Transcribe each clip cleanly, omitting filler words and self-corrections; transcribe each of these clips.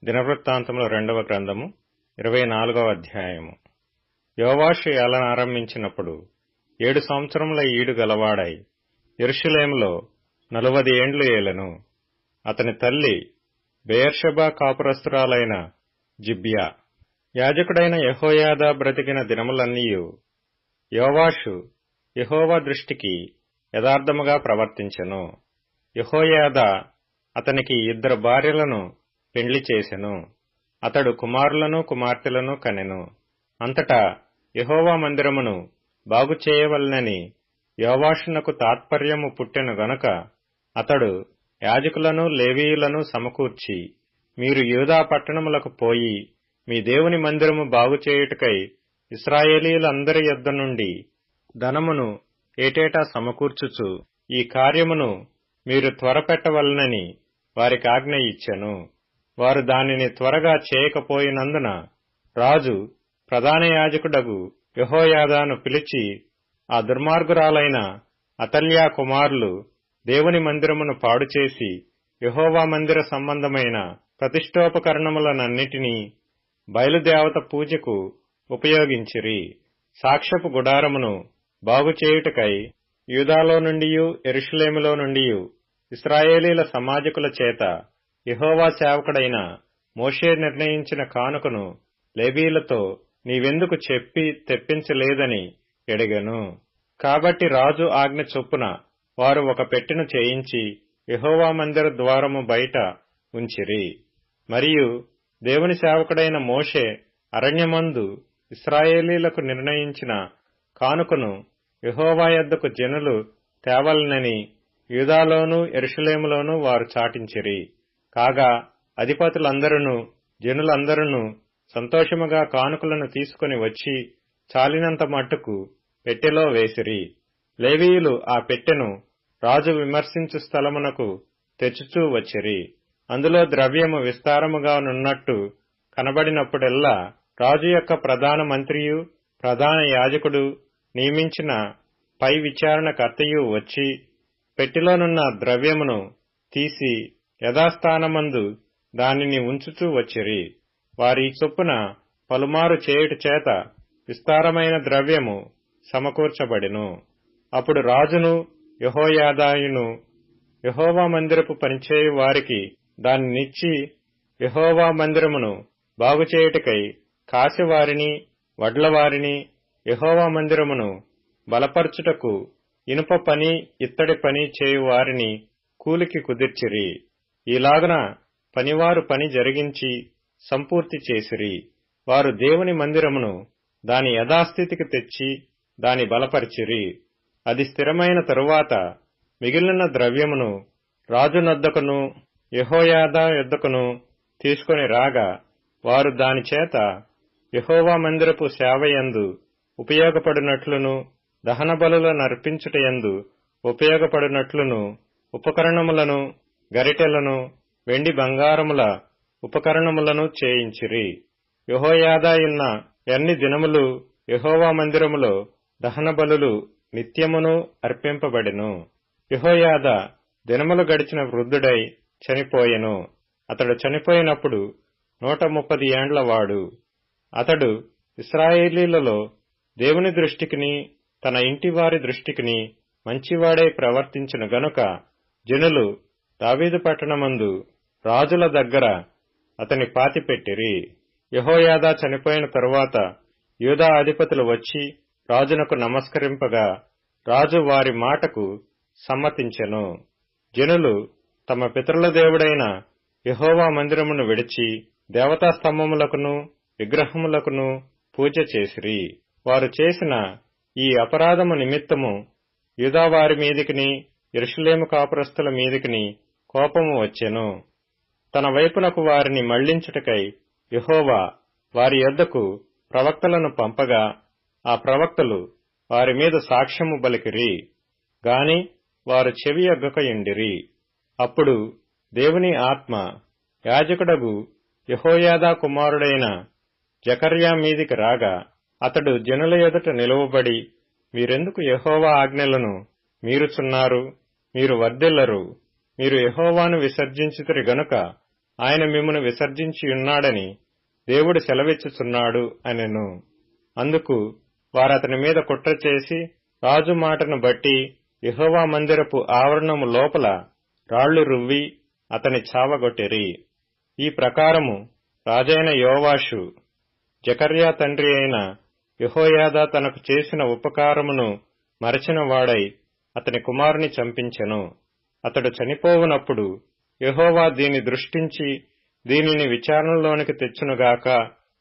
దినవృత్తాంతముల 2వ గ్రంథము 24వ అధ్యాయము. యోవాషు ఏలనారంభించినప్పుడు 7 సంవత్సరముల ఈడు గలవాడై యెరూషలేములో 40 ఏండ్లు ఏలెను. అతని తల్లి బెయేర్షెబా కాపురస్తురాలైన జిబ్యా. యాజకుడైన యెహోయాదా బ్రతికిన దినములన్నీయు యోవాషు యెహోవా దృష్టికి యథార్థముగా ప్రవర్తించెను. యెహోయాదా అతనికి 2 భార్యలను పెండ్లి చేసెను. అతడు కుమారులను కుమార్తెలను కనెను. అంతటా యెహోవా మందిరమును బాగు చేయవలెనని యోవాషునకు తాత్పర్యము పుట్టెను గనుక అతడు యాజకులను లేవీయులను సమకూర్చి, మీరు యూదా పట్టణములకు పోయి మీ దేవుని మందిరము బాగు చేయుటకై ఇశ్రాయేలీయులందరి యొద్ద నుండి ధనమును ఏటేటా సమకూర్చుచు ఈ కార్యమును మీరు త్వరపెట్టవలెనని వారికి ఆజ్ఞ ఇచ్చెను. వారు దానిని త్వరగా చేయకపోయినందున రాజు ప్రధాన యాజకుడగు యెహోయాదాను పిలిచి, ఆ దుర్మార్గురాలైన అతల్యా కుమారులు దేవుని మందిరమును పాడుచేసి యెహోవా మందిర సంబంధమైన ప్రతిష్టోపకరణములనన్నిటినీ బయలుదేవత పూజకు ఉపయోగించిరి. సాక్ష్యపు గుడారమును బాగుచేయుటకై యూదాలో నుండియు యెరూషలేములో నుండియు ఇశ్రాయేలీల సమాజకుల చేత యెహోవా సేవకుడైన మోషే నిర్ణయించిన కానుకను లేవీయులతో నీవెందుకు చెప్పి తెప్పించలేదని అడిగెను. కాబట్టి రాజు ఆజ్ఞ చొప్పున వారు ఒక పెట్టెను చేయించి యెహోవా మందిర ద్వారము బయట ఉంచిరి. మరియు దేవుని సేవకుడైన మోషే అరణ్యమందు ఇశ్రాయేలీలకు నిర్ణయించిన కానుకను యెహోవా యొద్దకు జనులు తేవలెనని యూదాలోనూ యెరూషలేములోనూ వారు చాటించిరి. కాగా అధిపతులందరూ జనులందరూ సంతోషముగా కానుకలను తీసుకుని వచ్చి చాలినంత మట్టుకు పెట్టెలో వేసిరి. లేవీయులు ఆ పెట్టెను రాజు విమర్శించు స్థలమునకు తెచ్చుచూ వచ్చిరి. అందులో ద్రవ్యము విస్తారముగా నున్నట్టు కనబడినప్పుడెల్లా రాజు యొక్క ప్రధాన మంత్రియు ప్రధాన యాజకుడు నియమించిన పై విచారణకర్తయు వచ్చి పెట్టెలోనున్న ద్రవ్యమును తీసి యథాస్థానమందు దానిని ఉంచుచూ వచ్చిరి. వారి చొప్పున పలుమారు చేయుట చేత విస్తారమైన ద్రవ్యము సమకూర్చబడెను. అప్పుడు రాజును యెహోయాదాయును యెహోవా మందిరపు పనిచేయు వారికి దానినిచ్చి యెహోవా మందిరమును బాగుచేయుటకై కాసివారిని వడ్లవారిని యెహోవా మందిరమును బలపరచుటకు ఇనుప పని ఇత్తడి పని చేయువారిని కూలికి కుదిర్చిరి. ఈలాగున పనివారు పని జరిగించి సంపూర్తి చేసిరి. వారు దేవుని మందిరమును దాని యథాస్థితికి తెచ్చి దాని బలపరిచిరి. అది స్థిరమైన తరువాత మిగిలిన ద్రవ్యమును రాజునొద్దకును యెహోయాదా యొద్దకును తీసుకొని రాగా వారు దాని చేత యెహోవా మందిరపు సేవయందు ఉపయోగపడినట్లును దహన బలులనర్పించుటయందు ఉపయోగపడినట్లును ఉపకరణములను గరిటెలను వెండి బంగారముల ఉపకరణములను చేయించిరి. యెహోయాదాయున్న ఎన్ని దినములు యెహోవా మందిరములో దహన బలులు నిత్యమును అర్పింపబడెను. యెహోయాదా దినములు గడిచిన వృద్ధుడై చనిపోయెను. అతడు చనిపోయినప్పుడు 130 ఏండ్లవాడు. అతడు ఇశ్రాయేలీలలో దేవుని దృష్టికిని తన ఇంటివారి దృష్టికిని మంచివాడై ప్రవర్తించిన గనుక జనులు దావీదు పట్టణమందు రాజుల దగ్గర అతని పాతిపెట్టిరి. యెహోయాదా చనిపోయిన తరువాత యూదా అధిపతులు వచ్చి రాజునకు నమస్కరింపగా రాజు వారి మాటకు సమ్మతించెను. జనులు తమ పితరుల దేవుడైన యెహోవా మందిరమును విడిచి దేవతా స్తంభములకును విగ్రహములకును పూజ చేసిరి. వారు చేసిన ఈ అపరాధము నిమిత్తము యూదా వారి మీదికిని యెరూషలేము కాపురస్తుల మీదికిని కోపము వచ్చెను. తన వైపునకు వారిని మళ్లించుటకై యెహోవా వారి యొద్దకు ప్రవక్తలను పంపగా ఆ ప్రవక్తలు వారి మీద సాక్ష్యము బలికిరి. గాని వారు చెవియొగ్గకయుండిరి. అప్పుడు దేవుని ఆత్మ యాజకుడగు యెహోయాదా కుమారుడైన జకర్యా మీదికి రాగా అతడు జనుల ఎదుట నిలువబడి, మీరెందుకు యెహోవా ఆజ్ఞలను మీరుచున్నారు? మీరు వర్ధిల్లరు. మీరు యెహోవాను విసర్జించితిరి గనుక ఆయన మిమ్మును విసర్జించియున్నాడని దేవుడు సెలవిచ్చుచున్నాడు అనెను. అందుకు వారతని మీద కుట్ర చేసి రాజు మాటను బట్టి యెహోవా మందిరపు ఆవరణము లోపల రాళ్లు రువ్వి అతని చావగొట్టిరి. ఈ ప్రకారము రాజైన యోవాషు జకర్యా తండ్రి అయిన యెహోయాదా తనకు చేసిన ఉపకారమును మరచిన వాడై అతని కుమారుని చంపించెను. అతడు చనిపోవునప్పుడు యెహోవా దీని దృష్టించి దీనిని విచారణలోనికి తెచ్చునుగాక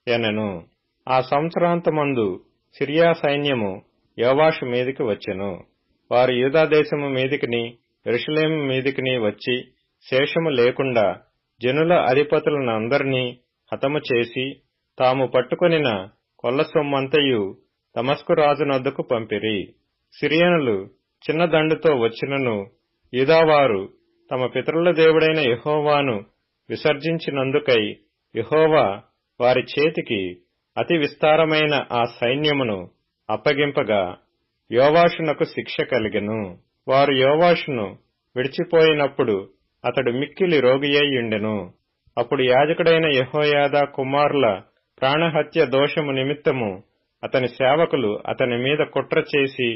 ఎనెను. ఆ సంవత్సరాంతమందు సిరియా సైన్యము యోవాషు మీదికి వచ్చెను. వారు యూదా దేశము మీదికిని యెరూషలేము మీదికిని వచ్చి శేషము లేకుండా జనుల అధిపతులనందరినీ హతము చేసి తాము పట్టుకొనిన కొల్ల సొమ్మంతయు దమస్కు రాజునొద్దకు పంపిరి. సిరియనులు చిన్న దండుతో వచ్చినను యూదావారు తమ పితరుల దేవుడైన యెహోవాను విసర్జించినందుకై యెహోవా వారి చేతికి అతి విస్తారమైన ఆ సైన్యమును అప్పగింపగా యోవాషునకు శిక్ష కలిగెను. వారు యోవాషును విడిచిపోయినప్పుడు అతడు మిక్కిలి రోగియైయుండెను. అప్పుడు యాజకుడైన యెహోయాదా కుమారుల ప్రాణహత్య దోషము నిమిత్తము అతని సేవకులు అతని మీద కుట్ర చేసి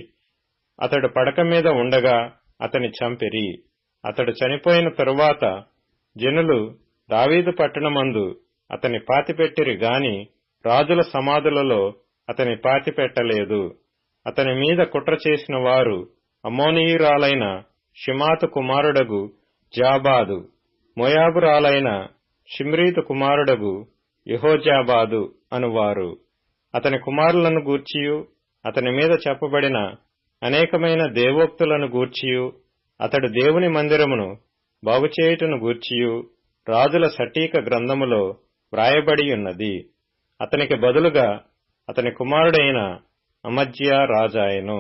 అతడు పడక మీద ఉండగా అతని చంపిరి. అతడు చనిపోయిన తరువాత జనులు దావీదు పట్టణమందు అతని పాతిపెట్టిరి గాని రాజుల సమాధులలో అతని పాతిపెట్టలేదు. అతని మీద కుట్ర చేసిన వారు అమ్మోనీయురాలైన షిమాతు కుమారుడగు జాబాదు, మోయాబురాలైన షిమ్రీతు కుమారుడగు యెహోజాబాదు అనువారు. అతని కుమారులను గూర్చియు అతని మీద చెప్పబడిన అనేకమైన దేవోక్తులను గూర్చియు అతడు దేవుని మందిరమును బాగుచేయుటను గూర్చియు రాజుల సటీక గ్రంథములో వ్రాయబడియున్నది. అతనికి బదులుగా అతని కుమారుడైన అమజ్యా రాజాయెను.